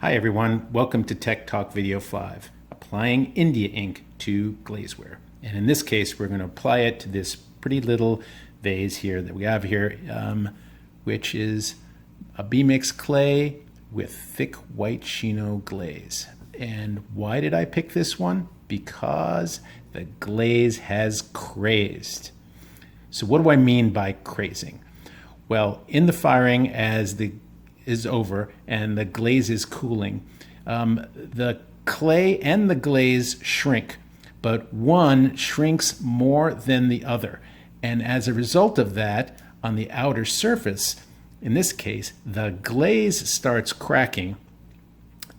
Hi everyone, welcome to Tech Talk Video 5, applying India ink to glazeware. And in this case, we're going to apply it to this pretty little vase here that we have here, which is a B-mix clay with thick white Shino glaze. And why did I pick this one? Because the glaze has crazed. So what do I mean by crazing? Well, in the firing, as the is over and the glaze is cooling, the clay and the glaze shrink, but one shrinks more than the other. And as a result of that, on the outer surface, in this case, the glaze starts cracking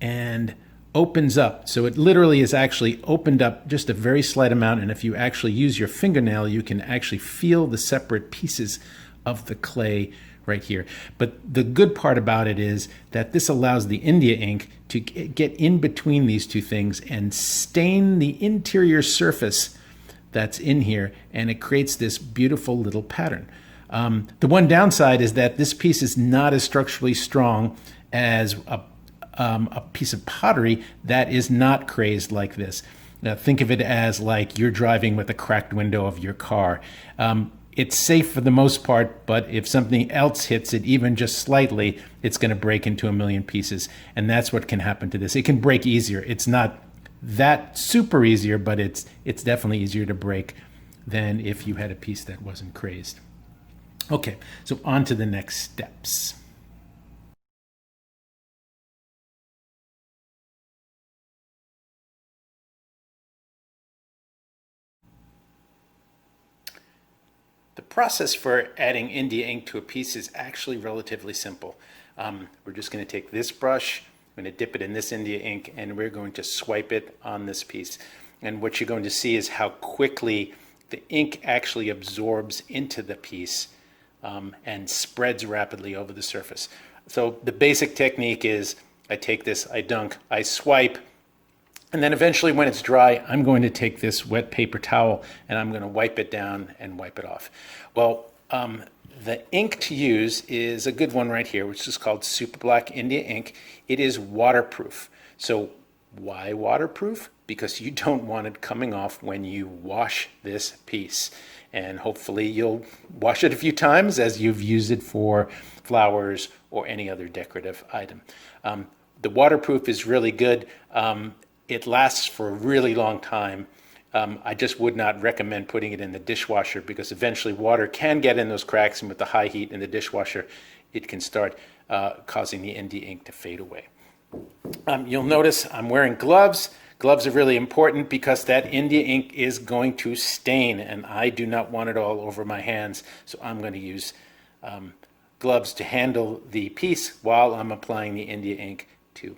and opens up. So it literally is actually opened up just a very slight amount. And if you actually use your fingernail, you can actually feel the separate pieces of the clay right here. But the good part about it is that this allows the India ink to get in between these two things and stain the interior surface that's in here, and it creates this beautiful little pattern. The one downside is that this piece is not as structurally strong as a piece of pottery that is not crazed like this. Now think of it as like you're driving with a cracked window of your car. It's safe for the most part, but if something else hits it, even just slightly, it's going to break into a million pieces. And that's what can happen to this. It can break easier. It's not that super easier, but it's definitely easier to break than if you had a piece that wasn't crazed. Okay, so on to the next steps. The process for adding India ink to a piece is actually relatively simple. We're just going to take this brush, I'm going to dip it in this India ink, and we're going to swipe it on this piece. And what you're going to see is how quickly the ink actually absorbs into the piece and spreads rapidly over the surface. So the basic technique is I take this, I dunk, I swipe, and then eventually when it's dry, I'm going to take this wet paper towel and I'm going to wipe it down and wipe it off. Well, the ink to use is a good one right here, which is called Super Black India ink. It is waterproof. So why waterproof? Because you don't want it coming off when you wash this piece. And hopefully you'll wash it a few times as you've used it for flowers or any other decorative item. The waterproof is really good. It lasts for a really long time. I just would not recommend putting it in the dishwasher because eventually water can get in those cracks, and with the high heat in the dishwasher, it can start causing the India ink to fade away. You'll notice I'm wearing gloves. Gloves are really important because that India ink is going to stain, and I do not want it all over my hands, so I'm going to use gloves to handle the piece while I'm applying the India ink to it.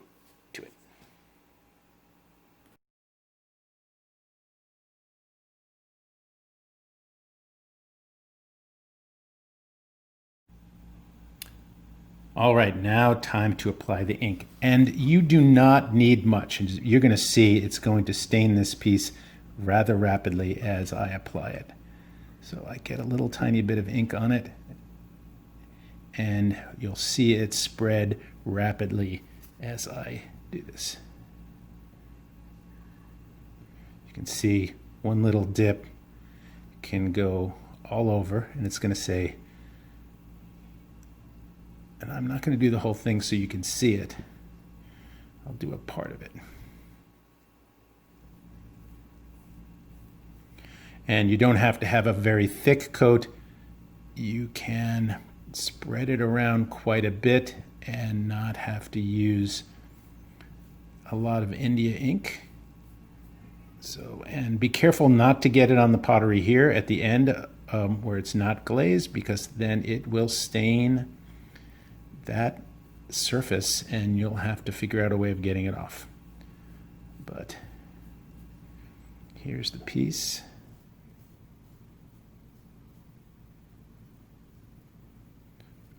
All right, now time to apply the ink. And you do not need much. You're going to see it's going to stain this piece rather rapidly as I apply it. So I get a little tiny bit of ink on it, and you'll see it spread rapidly as I do this. You can see one little dip can go all over, and it's going to say, and I'm not going to do the whole thing so you can see it. I'll do a part of it. And you don't have to have a very thick coat. You can spread it around quite a bit and not have to use a lot of India ink. So, and be careful not to get it on the pottery here at the end where it's not glazed, because then it will stain that surface and you'll have to figure out a way of getting it off. But here's the piece.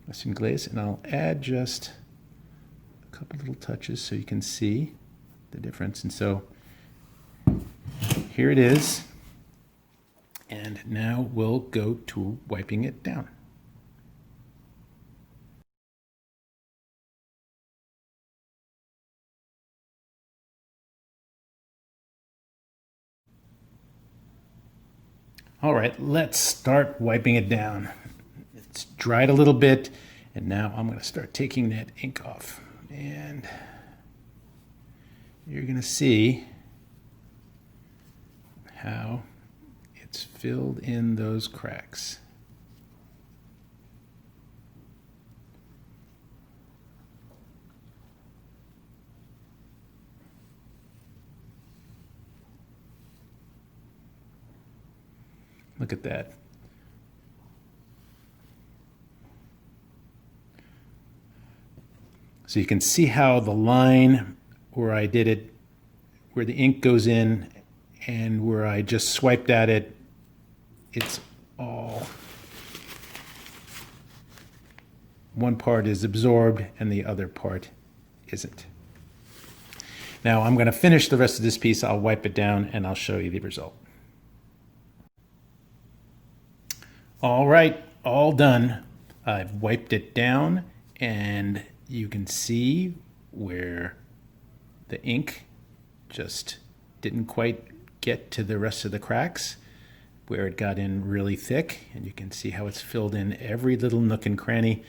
Nice and glazed, and I'll add just a couple little touches so you can see the difference. And so here it is, and now we'll go to wiping it down. All right, let's start wiping it down. It's dried a little bit, and now I'm going to start taking that ink off. And you're going to see how it's filled in those cracks. Look at that. So you can see how the line where I did it, where the ink goes in and where I just swiped at it, it's all, one part is absorbed and the other part isn't. Now I'm going to finish the rest of this piece. I'll wipe it down and I'll show you the result. All right, all done. I've wiped it down and you can see where the ink just didn't quite get to the rest of the cracks, where it got in really thick, and you can see how it's filled in every little nook and cranny.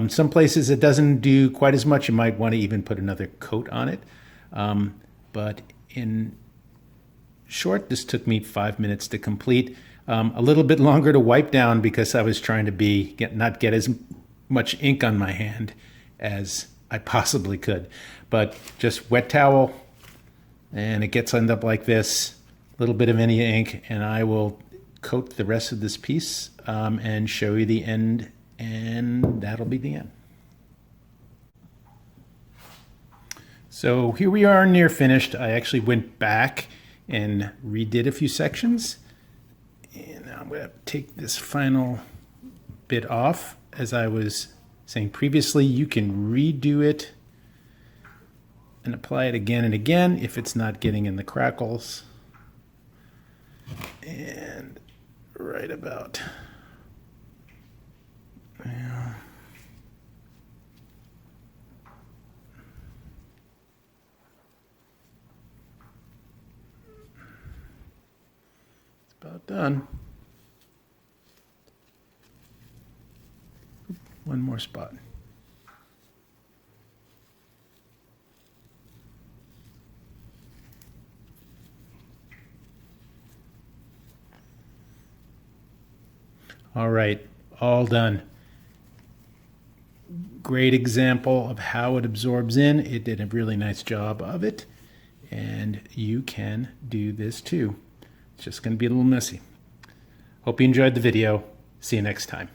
Some places it doesn't do quite as much. You might want to even put another coat on it. But in short, this took me 5 minutes to complete. A little bit longer to wipe down because I was trying to not get as much ink on my hand as I possibly could. But just wet towel, and it gets end up like this, a little bit of any ink, and I will coat the rest of this piece and show you the end, and that'll be the end. So here we are near finished. I actually went back and redid a few sections. And now I'm going to take this final bit off. As I was saying previously, you can redo it and apply it again and again if it's not getting in the crackles. And right about now. About done. One more spot. All right, all done. Great example of how it absorbs in. It did a really nice job of it, and you can do this too. It's just going to be a little messy. Hope you enjoyed the video. See you next time.